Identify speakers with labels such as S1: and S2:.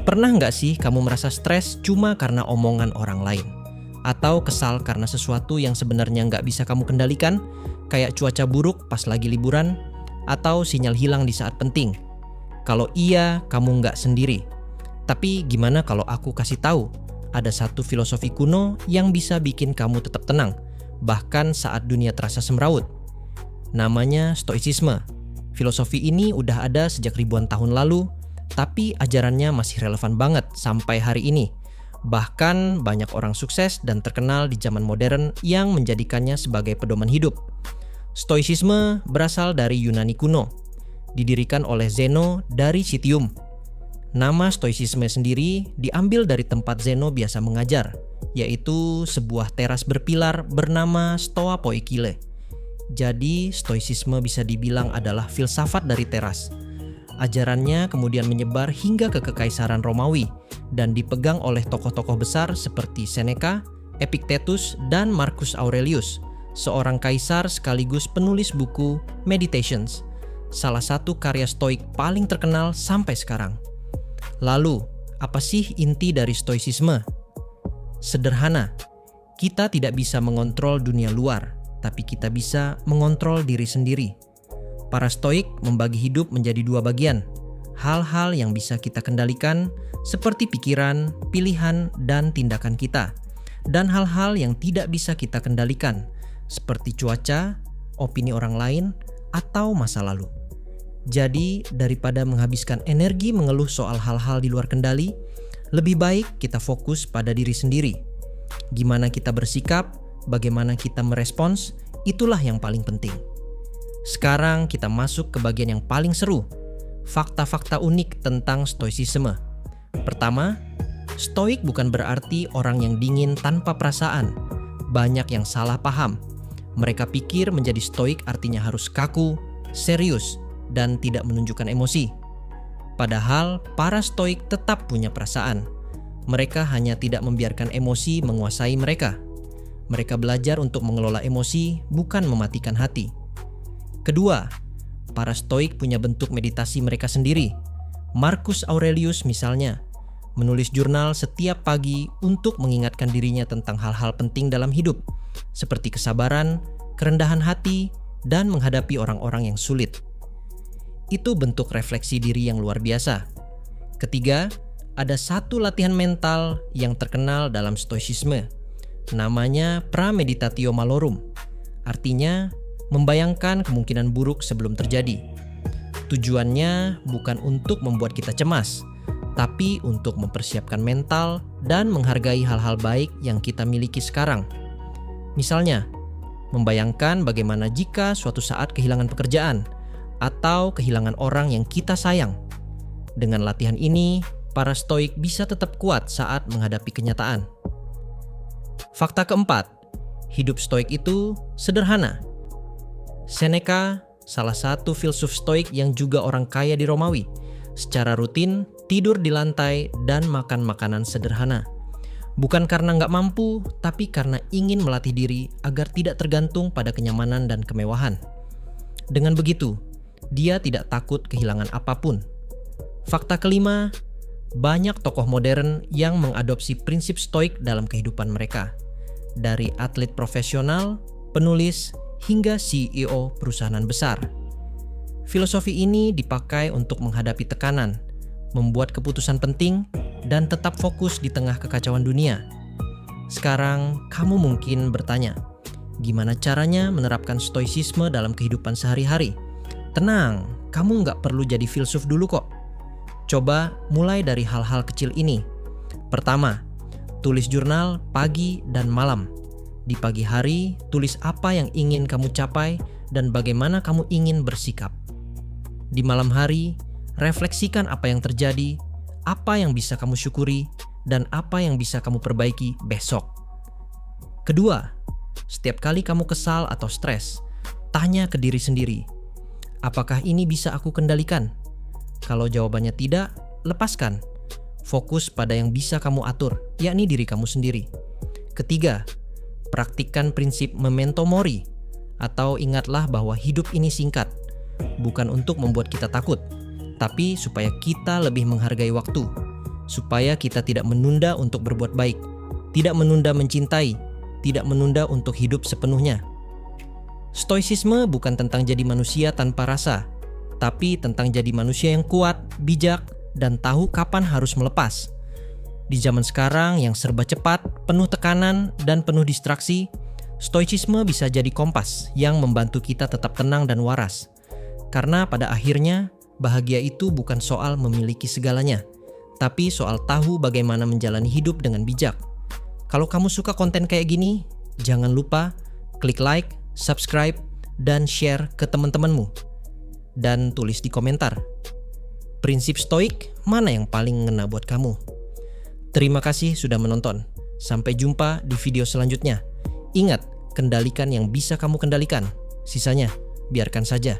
S1: Pernah nggak sih kamu merasa stres cuma karena omongan orang lain? Atau kesal karena sesuatu yang sebenarnya nggak bisa kamu kendalikan? Kayak cuaca buruk pas lagi liburan? Atau sinyal hilang di saat penting? Kalau iya, kamu nggak sendiri. Tapi gimana kalau aku kasih tahu? Ada satu filosofi kuno yang bisa bikin kamu tetap tenang, bahkan saat dunia terasa semrawut. Namanya Stoicisme. Filosofi ini udah ada sejak ribuan tahun lalu, tapi ajarannya masih relevan banget sampai hari ini. Bahkan banyak orang sukses dan terkenal di zaman modern yang menjadikannya sebagai pedoman hidup. Stoicisme berasal dari Yunani kuno, didirikan oleh Zeno dari Citium. Nama Stoicisme sendiri diambil dari tempat Zeno biasa mengajar, yaitu sebuah teras berpilar bernama Stoa Poikile. Jadi Stoicisme bisa dibilang adalah filsafat dari teras. Ajarannya kemudian menyebar hingga ke Kekaisaran Romawi dan dipegang oleh tokoh-tokoh besar seperti Seneca, Epictetus, dan Marcus Aurelius, seorang kaisar sekaligus penulis buku Meditations, salah satu karya stoik paling terkenal sampai sekarang. Lalu, apa sih inti dari Stoicisme? Sederhana, kita tidak bisa mengontrol dunia luar, tapi kita bisa mengontrol diri sendiri. Para stoik membagi hidup menjadi dua bagian. Hal-hal yang bisa kita kendalikan seperti pikiran, pilihan, dan tindakan kita. Dan hal-hal yang tidak bisa kita kendalikan seperti cuaca, opini orang lain, atau masa lalu. Jadi daripada menghabiskan energi mengeluh soal hal-hal di luar kendali, lebih baik kita fokus pada diri sendiri. Gimana kita bersikap, bagaimana kita merespons, itulah yang paling penting. Sekarang kita masuk ke bagian yang paling seru, fakta-fakta unik tentang Stoicisme. Pertama, Stoik bukan berarti orang yang dingin tanpa perasaan. Banyak yang salah paham. Mereka pikir menjadi Stoik artinya harus kaku, serius, dan tidak menunjukkan emosi. Padahal para Stoik tetap punya perasaan. Mereka hanya tidak membiarkan emosi menguasai mereka. Mereka belajar untuk mengelola emosi, bukan mematikan hati. Kedua, para Stoik punya bentuk meditasi mereka sendiri. Marcus Aurelius misalnya, menulis jurnal setiap pagi untuk mengingatkan dirinya tentang hal-hal penting dalam hidup, seperti kesabaran, kerendahan hati, dan menghadapi orang-orang yang sulit. Itu bentuk refleksi diri yang luar biasa. Ketiga, ada satu latihan mental yang terkenal dalam Stoicisme. Namanya Premeditatio Malorum. Artinya, membayangkan kemungkinan buruk sebelum terjadi. Tujuannya bukan untuk membuat kita cemas, tapi untuk mempersiapkan mental dan menghargai hal-hal baik yang kita miliki sekarang. Misalnya, membayangkan bagaimana jika suatu saat kehilangan pekerjaan atau kehilangan orang yang kita sayang. Dengan latihan ini, para Stoik bisa tetap kuat saat menghadapi kenyataan. Fakta keempat, hidup Stoik itu sederhana. Seneca, salah satu filsuf Stoik yang juga orang kaya di Romawi, secara rutin tidur di lantai dan makan makanan sederhana. Bukan karena nggak mampu, tapi karena ingin melatih diri agar tidak tergantung pada kenyamanan dan kemewahan. Dengan begitu, dia tidak takut kehilangan apapun. Fakta kelima, banyak tokoh modern yang mengadopsi prinsip Stoik dalam kehidupan mereka. Dari atlet profesional, penulis, hingga CEO perusahaan besar. Filosofi ini dipakai untuk menghadapi tekanan, membuat keputusan penting, dan tetap fokus di tengah kekacauan dunia. Sekarang, kamu mungkin bertanya, gimana caranya menerapkan Stoicisme dalam kehidupan sehari-hari? Tenang, kamu nggak perlu jadi filsuf dulu kok. Coba mulai dari hal-hal kecil ini. Pertama, tulis jurnal pagi dan malam. Di pagi hari, tulis apa yang ingin kamu capai dan bagaimana kamu ingin bersikap. Di malam hari, refleksikan apa yang terjadi, apa yang bisa kamu syukuri, dan apa yang bisa kamu perbaiki besok. Kedua, setiap kali kamu kesal atau stres, tanya ke diri sendiri, apakah ini bisa aku kendalikan? Kalau jawabannya tidak, lepaskan. Fokus pada yang bisa kamu atur, yakni diri kamu sendiri. Ketiga, praktikkan prinsip memento mori, atau ingatlah bahwa hidup ini singkat, bukan untuk membuat kita takut, tapi supaya kita lebih menghargai waktu. supaya kita tidak menunda untuk berbuat baik, tidak menunda mencintai, tidak menunda untuk hidup sepenuhnya. Stoicisme bukan tentang jadi manusia tanpa rasa, tapi tentang jadi manusia yang kuat, bijak, dan tahu kapan harus melepas. Di zaman sekarang yang serba cepat, penuh tekanan, dan penuh distraksi, stoicisme bisa jadi kompas yang membantu kita tetap tenang dan waras. Karena pada akhirnya, bahagia itu bukan soal memiliki segalanya, tapi soal tahu bagaimana menjalani hidup dengan bijak. Kalau kamu suka konten kayak gini, jangan lupa klik like, subscribe, dan share ke teman-temanmu. Dan tulis di komentar, prinsip stoik mana yang paling ngena buat kamu? Terima kasih sudah menonton. Sampai jumpa di video selanjutnya. Ingat, kendalikan yang bisa kamu kendalikan. Sisanya, biarkan saja.